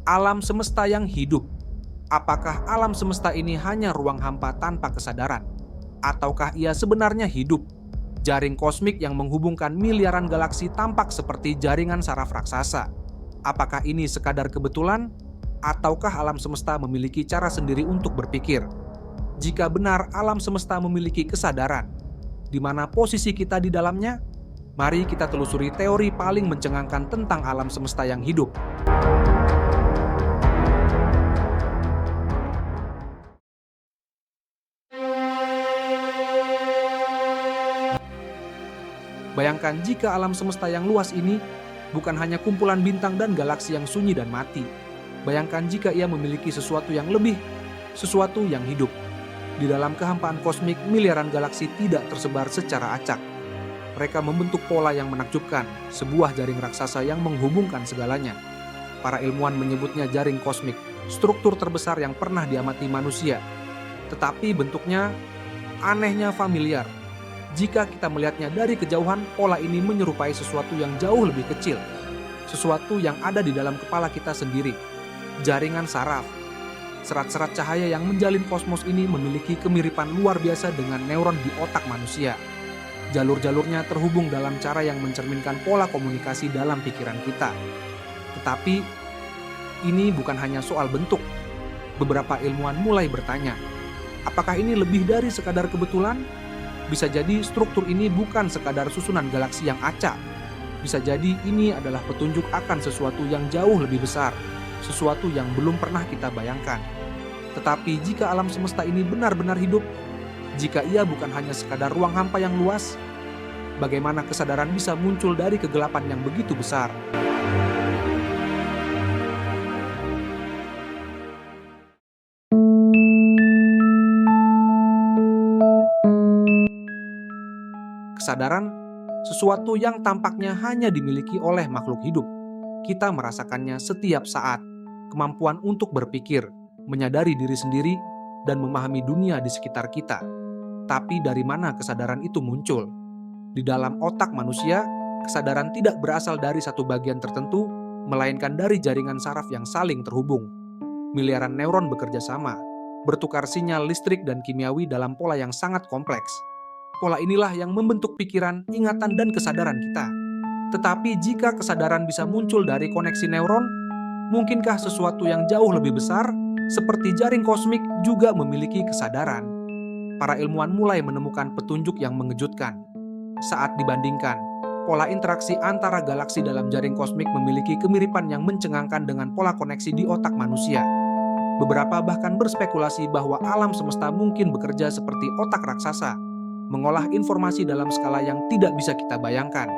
Alam semesta yang hidup. Apakah alam semesta ini hanya ruang hampa tanpa kesadaran? Ataukah ia sebenarnya hidup? Jaring kosmik yang menghubungkan miliaran galaksi tampak seperti jaringan saraf raksasa. Apakah ini sekadar kebetulan? Ataukah alam semesta memiliki cara sendiri untuk berpikir? Jika benar alam semesta memiliki kesadaran, di mana posisi kita di dalamnya? Mari kita telusuri teori paling mencengangkan tentang alam semesta yang hidup. Bayangkan jika alam semesta yang luas ini bukan hanya kumpulan bintang dan galaksi yang sunyi dan mati. Bayangkan jika ia memiliki sesuatu yang lebih, sesuatu yang hidup. Di dalam kehampaan kosmik, miliaran galaksi tidak tersebar secara acak. Mereka membentuk pola yang menakjubkan, sebuah jaring raksasa yang menghubungkan segalanya. Para ilmuwan menyebutnya jaring kosmik, struktur terbesar yang pernah diamati manusia. Tetapi bentuknya anehnya familiar. Jika kita melihatnya dari kejauhan, pola ini menyerupai sesuatu yang jauh lebih kecil. Sesuatu yang ada di dalam kepala kita sendiri. Jaringan saraf. Serat-serat cahaya yang menjalin kosmos ini memiliki kemiripan luar biasa dengan neuron di otak manusia. Jalur-jalurnya terhubung dalam cara yang mencerminkan pola komunikasi dalam pikiran kita. Tetapi, ini bukan hanya soal bentuk. Beberapa ilmuwan mulai bertanya, apakah ini lebih dari sekadar kebetulan? Bisa jadi struktur ini bukan sekadar susunan galaksi yang acak. Bisa jadi ini adalah petunjuk akan sesuatu yang jauh lebih besar, sesuatu yang belum pernah kita bayangkan. Tetapi jika alam semesta ini benar-benar hidup, jika ia bukan hanya sekadar ruang hampa yang luas, bagaimana kesadaran bisa muncul dari kegelapan yang begitu besar? Kesadaran, sesuatu yang tampaknya hanya dimiliki oleh makhluk hidup. Kita merasakannya setiap saat, kemampuan untuk berpikir, menyadari diri sendiri, dan memahami dunia di sekitar kita. Tapi dari mana kesadaran itu muncul? Di dalam otak manusia, kesadaran tidak berasal dari satu bagian tertentu, melainkan dari jaringan saraf yang saling terhubung. Miliaran neuron bekerja sama, bertukar sinyal listrik dan kimiawi dalam pola yang sangat kompleks. Pola inilah yang membentuk pikiran, ingatan, dan kesadaran kita. Tetapi jika kesadaran bisa muncul dari koneksi neuron, mungkinkah sesuatu yang jauh lebih besar, seperti jaring kosmik, juga memiliki kesadaran? Para ilmuwan mulai menemukan petunjuk yang mengejutkan. Saat dibandingkan, pola interaksi antara galaksi dalam jaring kosmik memiliki kemiripan yang mencengangkan dengan pola koneksi di otak manusia. Beberapa bahkan berspekulasi bahwa alam semesta mungkin bekerja seperti otak raksasa, mengolah informasi dalam skala yang tidak bisa kita bayangkan.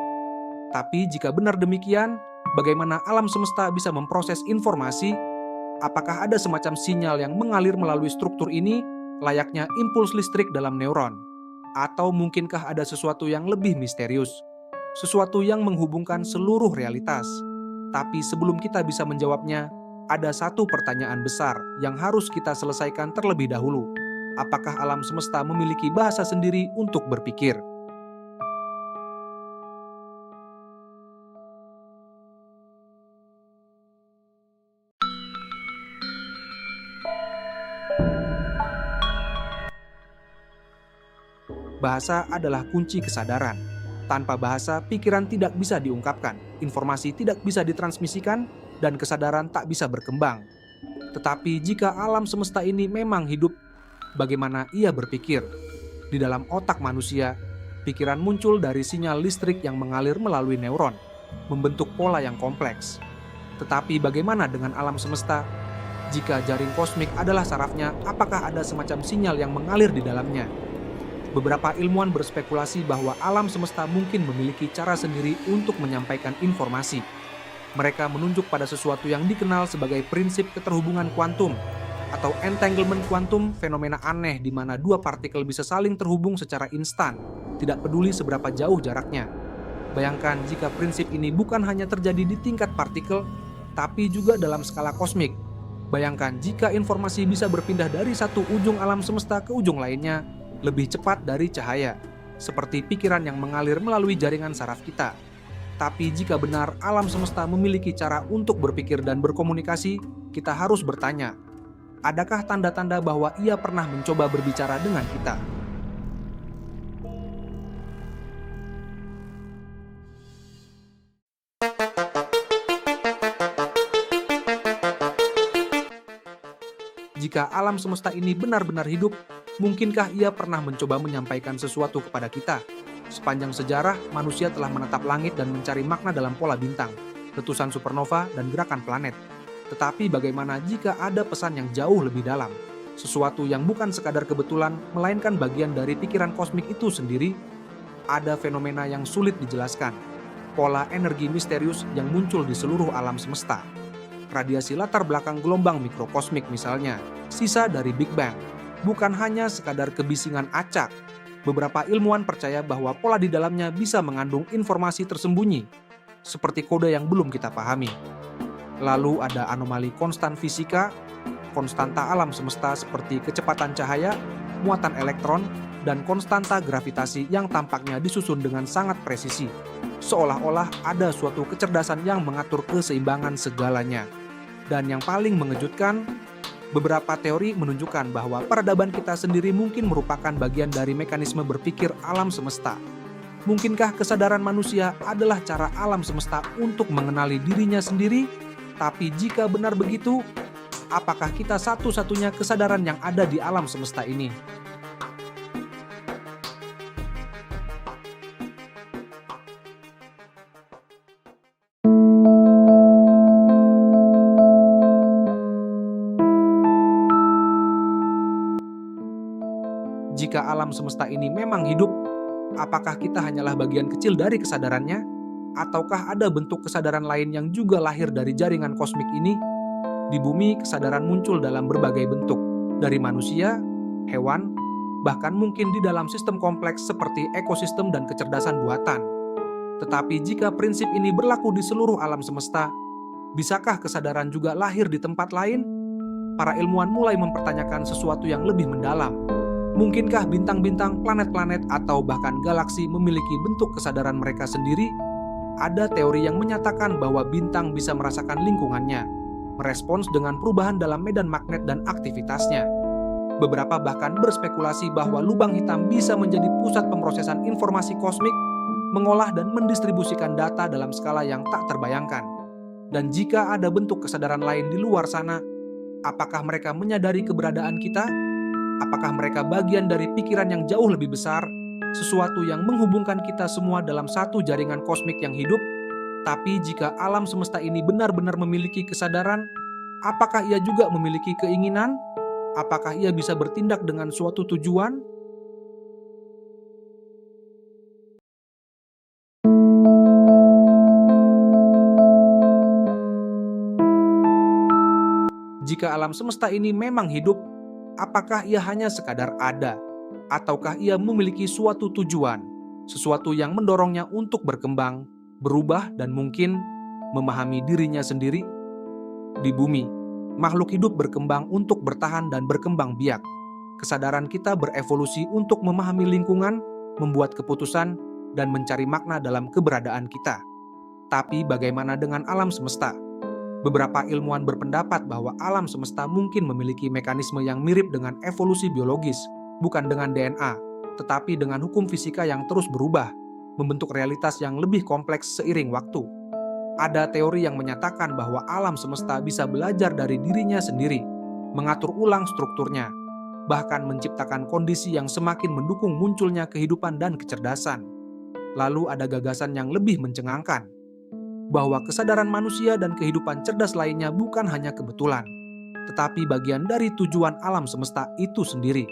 Tapi jika benar demikian, bagaimana alam semesta bisa memproses informasi? Apakah ada semacam sinyal yang mengalir melalui struktur ini, layaknya impuls listrik dalam neuron? Atau mungkinkah ada sesuatu yang lebih misterius? Sesuatu yang menghubungkan seluruh realitas? Tapi sebelum kita bisa menjawabnya, ada satu pertanyaan besar yang harus kita selesaikan terlebih dahulu. Apakah alam semesta memiliki bahasa sendiri untuk berpikir? Bahasa adalah kunci kesadaran. Tanpa bahasa, pikiran tidak bisa diungkapkan, informasi tidak bisa ditransmisikan, dan kesadaran tak bisa berkembang. Tetapi jika alam semesta ini memang hidup, bagaimana ia berpikir? Di dalam otak manusia, pikiran muncul dari sinyal listrik yang mengalir melalui neuron, membentuk pola yang kompleks. Tetapi bagaimana dengan alam semesta? Jika jaring kosmik adalah sarafnya, apakah ada semacam sinyal yang mengalir di dalamnya? Beberapa ilmuwan berspekulasi bahwa alam semesta mungkin memiliki cara sendiri untuk menyampaikan informasi. Mereka menunjuk pada sesuatu yang dikenal sebagai prinsip keterhubungan kuantum, atau entanglement kuantum, fenomena aneh di mana dua partikel bisa saling terhubung secara instan, tidak peduli seberapa jauh jaraknya. Bayangkan jika prinsip ini bukan hanya terjadi di tingkat partikel, tapi juga dalam skala kosmik. Bayangkan jika informasi bisa berpindah dari satu ujung alam semesta ke ujung lainnya, lebih cepat dari cahaya, seperti pikiran yang mengalir melalui jaringan saraf kita. Tapi jika benar alam semesta memiliki cara untuk berpikir dan berkomunikasi, kita harus bertanya, adakah tanda-tanda bahwa ia pernah mencoba berbicara dengan kita? Jika alam semesta ini benar-benar hidup, mungkinkah ia pernah mencoba menyampaikan sesuatu kepada kita? Sepanjang sejarah, manusia telah menatap langit dan mencari makna dalam pola bintang, letusan supernova, dan gerakan planet. Tetapi bagaimana jika ada pesan yang jauh lebih dalam? Sesuatu yang bukan sekadar kebetulan, melainkan bagian dari pikiran kosmik itu sendiri? Ada fenomena yang sulit dijelaskan. Pola energi misterius yang muncul di seluruh alam semesta. Radiasi latar belakang gelombang mikrokosmik misalnya, sisa dari Big Bang, bukan hanya sekadar kebisingan acak. Beberapa ilmuwan percaya bahwa pola di dalamnya bisa mengandung informasi tersembunyi, seperti kode yang belum kita pahami. Lalu ada anomali konstan fisika, konstanta alam semesta seperti kecepatan cahaya, muatan elektron, dan konstanta gravitasi yang tampaknya disusun dengan sangat presisi, seolah-olah ada suatu kecerdasan yang mengatur keseimbangan segalanya. Dan yang paling mengejutkan, beberapa teori menunjukkan bahwa peradaban kita sendiri mungkin merupakan bagian dari mekanisme berpikir alam semesta. Mungkinkah kesadaran manusia adalah cara alam semesta untuk mengenali dirinya sendiri? Tapi jika benar begitu, apakah kita satu-satunya kesadaran yang ada di alam semesta ini? Jika alam semesta ini memang hidup, apakah kita hanyalah bagian kecil dari kesadarannya? Ataukah ada bentuk kesadaran lain yang juga lahir dari jaringan kosmik ini? Di bumi, kesadaran muncul dalam berbagai bentuk, dari manusia, hewan, bahkan mungkin di dalam sistem kompleks seperti ekosistem dan kecerdasan buatan. Tetapi jika prinsip ini berlaku di seluruh alam semesta, bisakah kesadaran juga lahir di tempat lain? Para ilmuwan mulai mempertanyakan sesuatu yang lebih mendalam. Mungkinkah bintang-bintang, planet-planet, atau bahkan galaksi memiliki bentuk kesadaran mereka sendiri? Ada teori yang menyatakan bahwa bintang bisa merasakan lingkungannya, merespons dengan perubahan dalam medan magnet dan aktivitasnya. Beberapa bahkan berspekulasi bahwa lubang hitam bisa menjadi pusat pemrosesan informasi kosmik, mengolah dan mendistribusikan data dalam skala yang tak terbayangkan. Dan jika ada bentuk kesadaran lain di luar sana, apakah mereka menyadari keberadaan kita? Apakah mereka bagian dari pikiran yang jauh lebih besar, sesuatu yang menghubungkan kita semua dalam satu jaringan kosmik yang hidup? Tapi jika alam semesta ini benar-benar memiliki kesadaran, apakah ia juga memiliki keinginan? Apakah ia bisa bertindak dengan suatu tujuan? Jika alam semesta ini memang hidup, apakah ia hanya sekadar ada? Ataukah ia memiliki suatu tujuan, sesuatu yang mendorongnya untuk berkembang, berubah, dan mungkin memahami dirinya sendiri? Di bumi, makhluk hidup berkembang untuk bertahan dan berkembang biak. Kesadaran kita berevolusi untuk memahami lingkungan, membuat keputusan, dan mencari makna dalam keberadaan kita. Tapi bagaimana dengan alam semesta? Beberapa ilmuwan berpendapat bahwa alam semesta mungkin memiliki mekanisme yang mirip dengan evolusi biologis, bukan dengan DNA, tetapi dengan hukum fisika yang terus berubah, membentuk realitas yang lebih kompleks seiring waktu. Ada teori yang menyatakan bahwa alam semesta bisa belajar dari dirinya sendiri, mengatur ulang strukturnya, bahkan menciptakan kondisi yang semakin mendukung munculnya kehidupan dan kecerdasan. Lalu ada gagasan yang lebih mencengangkan, bahwa kesadaran manusia dan kehidupan cerdas lainnya bukan hanya kebetulan, tetapi bagian dari tujuan alam semesta itu sendiri.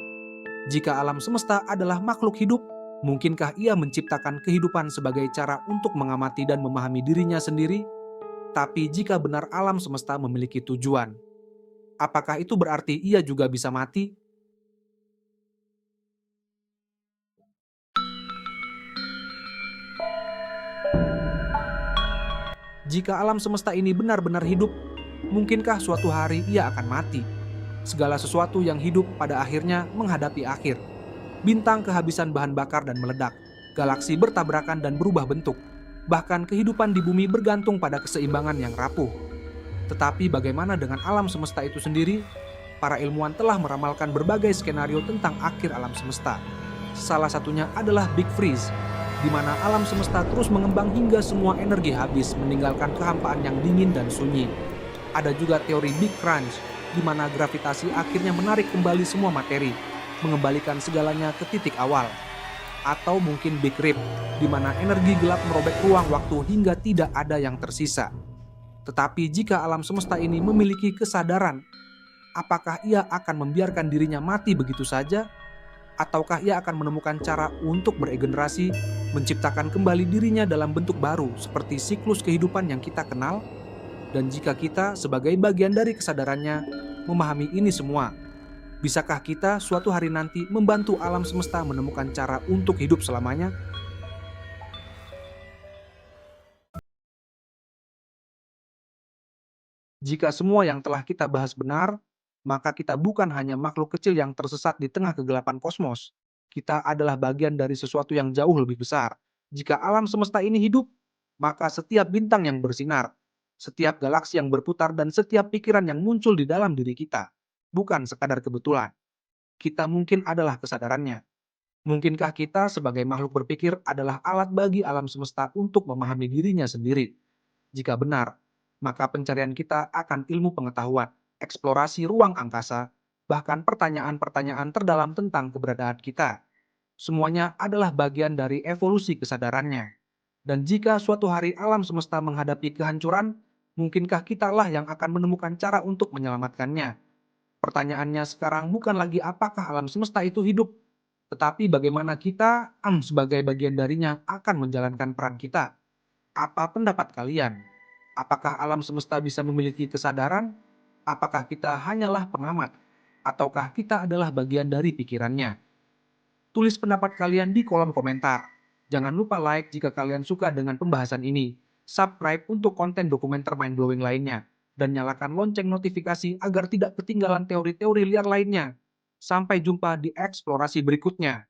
Jika alam semesta adalah makhluk hidup, mungkinkah ia menciptakan kehidupan sebagai cara untuk mengamati dan memahami dirinya sendiri? Tapi jika benar alam semesta memiliki tujuan, apakah itu berarti ia juga bisa mati? Jika alam semesta ini benar-benar hidup, mungkinkah suatu hari ia akan mati? Segala sesuatu yang hidup pada akhirnya menghadapi akhir. Bintang kehabisan bahan bakar dan meledak. Galaksi bertabrakan dan berubah bentuk. Bahkan kehidupan di bumi bergantung pada keseimbangan yang rapuh. Tetapi bagaimana dengan alam semesta itu sendiri? Para ilmuwan telah meramalkan berbagai skenario tentang akhir alam semesta. Salah satunya adalah Big Freeze, di mana alam semesta terus mengembang hingga semua energi habis, meninggalkan kehampaan yang dingin dan sunyi. Ada juga teori Big Crunch, di mana gravitasi akhirnya menarik kembali semua materi, mengembalikan segalanya ke titik awal. Atau mungkin Big Rip, di mana energi gelap merobek ruang waktu hingga tidak ada yang tersisa. Tetapi jika alam semesta ini memiliki kesadaran, apakah ia akan membiarkan dirinya mati begitu saja? Ataukah ia akan menemukan cara untuk beregenerasi, menciptakan kembali dirinya dalam bentuk baru seperti siklus kehidupan yang kita kenal? Dan jika kita sebagai bagian dari kesadarannya memahami ini semua, bisakah kita suatu hari nanti membantu alam semesta menemukan cara untuk hidup selamanya? Jika semua yang telah kita bahas benar, maka kita bukan hanya makhluk kecil yang tersesat di tengah kegelapan kosmos. Kita adalah bagian dari sesuatu yang jauh lebih besar. Jika alam semesta ini hidup, maka setiap bintang yang bersinar, setiap galaksi yang berputar, dan setiap pikiran yang muncul di dalam diri kita bukan sekadar kebetulan. Kita mungkin adalah kesadarannya. Mungkinkah kita sebagai makhluk berpikir adalah alat bagi alam semesta untuk memahami dirinya sendiri? Jika benar, maka pencarian kita akan ilmu pengetahuan, eksplorasi ruang angkasa, bahkan pertanyaan-pertanyaan terdalam tentang keberadaan kita. Semuanya adalah bagian dari evolusi kesadarannya. Dan jika suatu hari alam semesta menghadapi kehancuran, mungkinkah kitalah yang akan menemukan cara untuk menyelamatkannya? Pertanyaannya sekarang bukan lagi apakah alam semesta itu hidup, tetapi bagaimana kita sebagai bagian darinya akan menjalankan peran kita. Apa pendapat kalian? Apakah alam semesta bisa memiliki kesadaran? Apakah kita hanyalah pengamat? Ataukah kita adalah bagian dari pikirannya? Tulis pendapat kalian di kolom komentar. Jangan lupa like jika kalian suka dengan pembahasan ini. Subscribe untuk konten dokumenter mind-blowing lainnya. Dan nyalakan lonceng notifikasi agar tidak ketinggalan teori-teori liar lainnya. Sampai jumpa di eksplorasi berikutnya.